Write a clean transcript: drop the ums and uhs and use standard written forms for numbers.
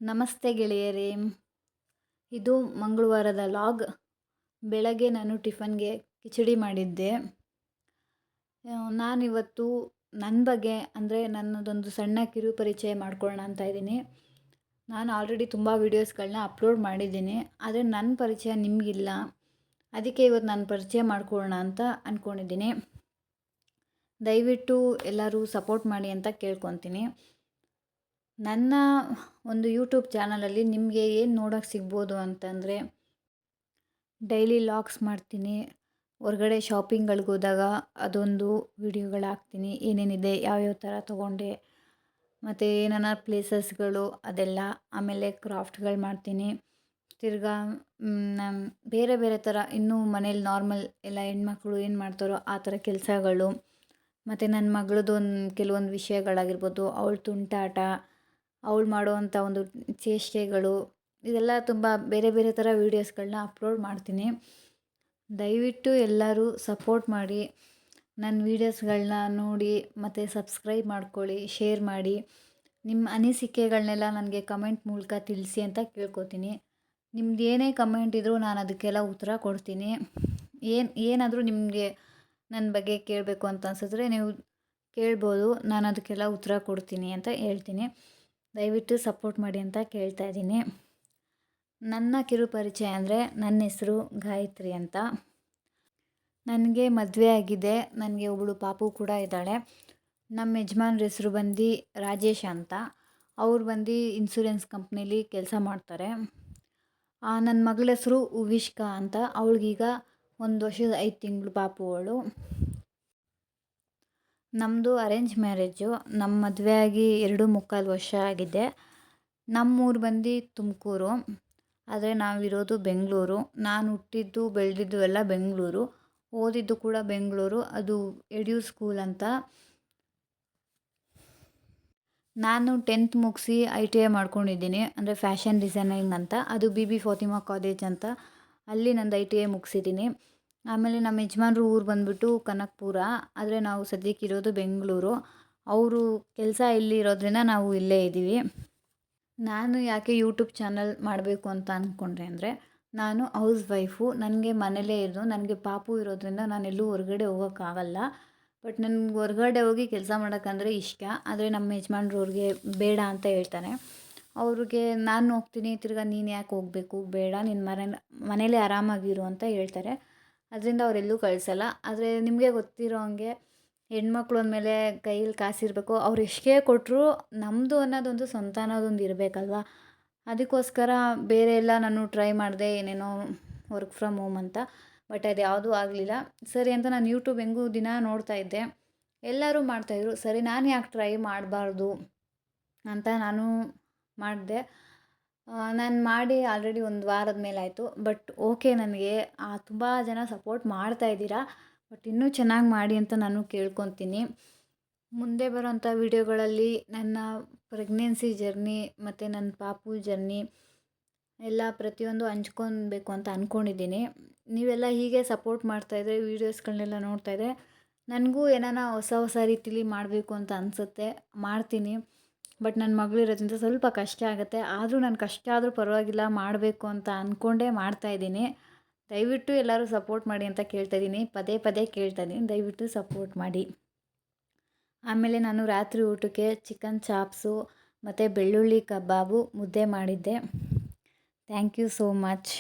ನಮಸ್ತೆ ಗೆಳೆಯರೇ. ಇದು ಮಂಗಳವಾರದ ಲಾಗ್. ಬೆಳಗ್ಗೆ ನಾನು ಟಿಫನ್ಗೆ ಕಿಚಡಿ ಮಾಡಿದ್ದೆ. ನಾನಿವತ್ತು ನನ್ನ ಬಗ್ಗೆ ಅಂದರೆ ನನ್ನದೊಂದು ಸಣ್ಣ ಕಿರು ಪರಿಚಯ ಮಾಡ್ಕೊಳ್ಳೋಣ ಅಂತ ಇದ್ದೀನಿ. ನಾನು ಆಲ್ರೆಡಿ ತುಂಬ ವೀಡಿಯೋಸ್ಗಳನ್ನ ಅಪ್ಲೋಡ್ ಮಾಡಿದ್ದೀನಿ, ಆದರೆ ನನ್ನ ಪರಿಚಯ ನಿಮಗಿಲ್ಲ. ಅದಕ್ಕೆ ಇವತ್ತು ನಾನು ಪರಿಚಯ ಮಾಡ್ಕೊಳ್ಳೋಣ ಅಂತ ಅಂದ್ಕೊಂಡಿದ್ದೀನಿ. ದಯವಿಟ್ಟು ಎಲ್ಲರೂ ಸಪೋರ್ಟ್ ಮಾಡಿ ಅಂತ ಕೇಳ್ಕೊತೀನಿ. ನನ್ನ ಒಂದು ಯೂಟ್ಯೂಬ್ ಚಾನಲಲ್ಲಿ ನಿಮಗೆ ಏನು ನೋಡೋಕ್ಕೆ ಸಿಗ್ಬೋದು ಅಂತಂದರೆ, ಡೈಲಿ ಲಾಗ್ಸ್ ಮಾಡ್ತೀನಿ. ಹೊರಗಡೆ ಶಾಪಿಂಗ್ಗಳಿಗೆ ಹೋದಾಗ ಅದೊಂದು ವಿಡಿಯೋಗಳು ಹಾಕ್ತೀನಿ. ಏನೇನಿದೆ, ಯಾವ್ಯಾವ ಥರ ತೊಗೊಂಡೆ, ಮತ್ತು ಏನಾನ ಪ್ಲೇಸಸ್ಗಳು ಅದೆಲ್ಲ. ಆಮೇಲೆ ಕ್ರಾಫ್ಟ್ಗಳು ಮಾಡ್ತೀನಿ. ತಿರ್ಗಾ ನಾನು ಬೇರೆ ಬೇರೆ ಥರ ಇನ್ನೂ ಮನೇಲಿ ನಾರ್ಮಲ್ ಎಲ್ಲ ಹೆಣ್ಮಕ್ಳು ಏನು ಮಾಡ್ತಾರೋ ಆ ಥರ ಕೆಲಸಗಳು. ಮತ್ತು ನನ್ನ ಮಗಳದ್ದು ಕೆಲವೊಂದು ವಿಷಯಗಳಾಗಿರ್ಬೋದು, ಅವಳ ತುಂಟಾಟ, ಅವಳು ಮಾಡುವಂಥ ಒಂದು ಚೇಷ್ಟೆಗಳು, ಇದೆಲ್ಲ ತುಂಬ ಬೇರೆ ಬೇರೆ ಥರ ವೀಡಿಯೋಸ್ಗಳನ್ನ ಅಪ್ಲೋಡ್ ಮಾಡ್ತೀನಿ. ದಯವಿಟ್ಟು ಎಲ್ಲರೂ ಸಪೋರ್ಟ್ ಮಾಡಿ, ನನ್ನ ವೀಡಿಯೋಸ್ಗಳನ್ನ ನೋಡಿ ಮತ್ತು ಸಬ್ಸ್ಕ್ರೈಬ್ ಮಾಡ್ಕೊಳ್ಳಿ, ಶೇರ್ ಮಾಡಿ. ನಿಮ್ಮ ಅನಿಸಿಕೆಗಳನ್ನೆಲ್ಲ ನನಗೆ ಕಮೆಂಟ್ ಮೂಲಕ ತಿಳಿಸಿ ಅಂತ ಕೇಳ್ಕೊತೀನಿ. ನಿಮ್ದು ಏನೇ ಕಮೆಂಟ್ ಇದ್ದರೂ ನಾನು ಅದಕ್ಕೆಲ್ಲ ಉತ್ತರ ಕೊಡ್ತೀನಿ. ಏನಾದರೂ ನಿಮಗೆ ನನ್ನ ಬಗ್ಗೆ ಕೇಳಬೇಕು ಅಂತ ಅನ್ಸಿದ್ರೆ ನೀವು ಕೇಳ್ಬೋದು, ನಾನು ಅದಕ್ಕೆಲ್ಲ ಉತ್ತರ ಕೊಡ್ತೀನಿ ಅಂತ ಹೇಳ್ತೀನಿ. ದಯವಿಟ್ಟು ಸಪೋರ್ಟ್ ಮಾಡಿ ಅಂತ ಕೇಳ್ತಾ ಇದ್ದೀನಿ. ನನ್ನ ಕಿರು ಪರಿಚಯ ಅಂದರೆ, ನನ್ನ ಹೆಸರು ಗಾಯತ್ರಿ ಅಂತ. ನನಗೆ ಮದುವೆ ಆಗಿದೆ. ನನಗೆ ಒಬ್ಬಳು ಪಾಪು ಕೂಡ ಇದ್ದಾಳೆ. ನಮ್ಮ ಯಜಮಾನ್ರ ಹೆಸರು ಬಂದು ರಾಜೇಶ್ ಅಂತ. ಅವ್ರು ಬಂದು ಇನ್ಸೂರೆನ್ಸ್ ಕಂಪ್ನೀಲಿ ಕೆಲಸ ಮಾಡ್ತಾರೆ. ನನ್ನ ಮಗಳ ಹೆಸರು ಉವಿಷ್ಕಾ ಅಂತ. ಅವಳಿಗೀಗ 1 ವರ್ಷದ 5 ತಿಂಗಳು ಪಾಪು ಅವಳು. ನಮ್ಮದು ಅರೇಂಜ್ ಮ್ಯಾರೇಜು. ನಮ್ಮ ಮದುವೆ ಆಗಿ 2.25 ವರ್ಷ ಆಗಿದೆ. ನಮ್ಮೂರು ಬಂದು ತುಮಕೂರು, ಆದರೆ ನಾವಿರೋದು ಬೆಂಗಳೂರು. ನಾನು ಹುಟ್ಟಿದ್ದು ಬೆಳೆದಿದ್ದು ಎಲ್ಲ ಬೆಂಗಳೂರು, ಓದಿದ್ದು ಕೂಡ ಬೆಂಗಳೂರು. ಅದು ಎಡ್ಯೂ ಸ್ಕೂಲ್ ಅಂತ. ನಾನು 10th ಮುಗಿಸಿ ITI ಮಾಡ್ಕೊಂಡಿದ್ದೀನಿ, ಅಂದರೆ ಫ್ಯಾಷನ್ ಡಿಸೈನಿಂಗ್ ಅಂತ. ಅದು BB ಫಾತಿಮಾ ಕಾಲೇಜ್ ಅಂತ, ಅಲ್ಲಿ ನಂದು ITI ಮುಗಿಸಿದ್ದೀನಿ. ಆಮೇಲೆ ನಮ್ಮ ಯಜಮಾನ್ರು ಊರು ಬಂದುಬಿಟ್ಟು ಕನಕಪುರ, ಆದರೆ ನಾವು ಸದ್ಯಕ್ಕಿರೋದು ಬೆಂಗಳೂರು. ಅವರು ಕೆಲಸ ಇಲ್ಲಿ ಇರೋದ್ರಿಂದ ನಾವು ಇಲ್ಲೇ ಇದ್ದೀವಿ. ನಾನು ಯಾಕೆ ಯೂಟ್ಯೂಬ್ ಚಾನಲ್ ಮಾಡಬೇಕು ಅಂತ ಅಂದ್ಕೊಂಡೆ ಅಂದರೆ, ನಾನು ಹೌಸ್ ವೈಫು. ನನಗೆ ಮನೇಲೇ ಇರೋದು. ನನಗೆ ಪಾಪು ಇರೋದ್ರಿಂದ ನಾನೆಲ್ಲೂ ಹೊರಗಡೆ ಹೋಗೋಕ್ಕಾಗಲ್ಲ. ಬಟ್ ನನಗೆ ಹೊರಗಡೆ ಹೋಗಿ ಕೆಲಸ ಮಾಡೋಕ್ಕಂದರೆ ಇಷ್ಟ. ಆದರೆ ನಮ್ಮ ಯಜಮಾನ್ರು ಅವ್ರಿಗೆ ಬೇಡ ಅಂತ ಹೇಳ್ತಾರೆ. ಅವ್ರಿಗೆ ನಾನು ಹೋಗ್ತೀನಿ, ತಿರ್ಗಾ ನೀನು ಯಾಕೆ ಹೋಗಬೇಕು, ಬೇಡ, ನಿನ್ನ ಮನೇಲೇ ಆರಾಮಾಗಿರು ಅಂತ ಹೇಳ್ತಾರೆ. ಅದರಿಂದ ಅವರೆಲ್ಲೂ ಕಳಿಸಲ್ಲ. ಆದರೆ ನಿಮಗೆ ಗೊತ್ತಿರೋ ಹಂಗೆ ಹೆಣ್ಮಕ್ಳು ಅಂದಮೇಲೆ ಕೈಯಲ್ಲಿ ಕಾಸಿರಬೇಕು. ಅವ್ರು ಎಷ್ಟೇ ಕೊಟ್ಟರು ನಮ್ಮದು ಅನ್ನೋದೊಂದು ಸ್ವಂತ ಅನ್ನೋದೊಂದು ಇರಬೇಕಲ್ವ. ಅದಕ್ಕೋಸ್ಕರ ಬೇರೆ ಎಲ್ಲ ನಾನು ಟ್ರೈ ಮಾಡಿದೆ, ಏನೇನೋ ವರ್ಕ್ ಫ್ರಮ್ ಹೋಮ್ ಅಂತ. ಬಟ್ ಅದು ಯಾವುದೂ ಆಗಲಿಲ್ಲ. ಸರಿ ಅಂತ ನಾನು ಯೂಟ್ಯೂಬ್ ಹೆಂಗೂ ದಿನ ನೋಡ್ತಾಯಿದ್ದೆ, ಎಲ್ಲರೂ ಮಾಡ್ತಾಯಿದ್ರು. ಸರಿ, ನಾನು ಯಾಕೆ ಟ್ರೈ ಮಾಡಬಾರ್ದು ಅಂತ ನಾನು ಮಾಡಿದೆ. ನಾನು ಮಾಡಿ ಆಲ್ರೆಡಿ 1 ವಾರದ ಮೇಲಾಯಿತು. ಬಟ್ ಓಕೆ, ನನಗೆ ತುಂಬ ಜನ ಸಪೋರ್ಟ್ ಮಾಡ್ತಾಯಿದ್ದೀರಾ. ಬಟ್ ಇನ್ನೂ ಚೆನ್ನಾಗಿ ಮಾಡಿ ಅಂತ ನಾನು ಕೇಳ್ಕೊತೀನಿ. ಮುಂದೆ ಬರೋಂಥ ವೀಡಿಯೋಗಳಲ್ಲಿ ನನ್ನ ಪ್ರೆಗ್ನೆನ್ಸಿ ಜರ್ನಿ ಮತ್ತು ನನ್ನ ಪಾಪು ಜರ್ನಿ ಎಲ್ಲ ಪ್ರತಿಯೊಂದು ಹಂಚ್ಕೊಬೇಕು ಅಂತ ಅಂದ್ಕೊಂಡಿದ್ದೀನಿ. ನೀವೆಲ್ಲ ಹೀಗೆ ಸಪೋರ್ಟ್ ಮಾಡ್ತಾಯಿದ್ರೆ, ವೀಡಿಯೋಸ್ಗಳನ್ನೆಲ್ಲ ನೋಡ್ತಾಯಿದ್ರೆ ನನಗೂ ಏನಾನ ಹೊಸ ಹೊಸ ರೀತಿಲಿ ಮಾಡಬೇಕು ಅಂತ ಅನಿಸುತ್ತೆ, ಮಾಡ್ತೀನಿ. ಬಟ್ ನನ್ನ ಮಗಳಿರೋದ್ರಿಂದ ಸ್ವಲ್ಪ ಕಷ್ಟ ಆಗುತ್ತೆ. ಆದರೂ ನಾನು ಕಷ್ಟ ಆದರೂ ಪರವಾಗಿಲ್ಲ, ಮಾಡಬೇಕು ಅಂತ ಅಂದ್ಕೊಂಡೇ ಮಾಡ್ತಾಯಿದ್ದೀನಿ. ದಯವಿಟ್ಟು ಎಲ್ಲರೂ ಸಪೋರ್ಟ್ ಮಾಡಿ ಅಂತ ಕೇಳ್ತಾಯಿದ್ದೀನಿ. ಪದೇ ಪದೇ ಕೇಳ್ತಾಯಿದ್ದೀನಿ, ದಯವಿಟ್ಟು ಸಪೋರ್ಟ್ ಮಾಡಿ. ಆಮೇಲೆ ನಾನು ರಾತ್ರಿ ಊಟಕ್ಕೆ ಚಿಕನ್ ಚಾಪ್ಸು ಮತ್ತು ಬೆಳ್ಳುಳ್ಳಿ ಕಬಾಬು, ಮುದ್ದೆ ಮಾಡಿದ್ದೆ. Thank you so much.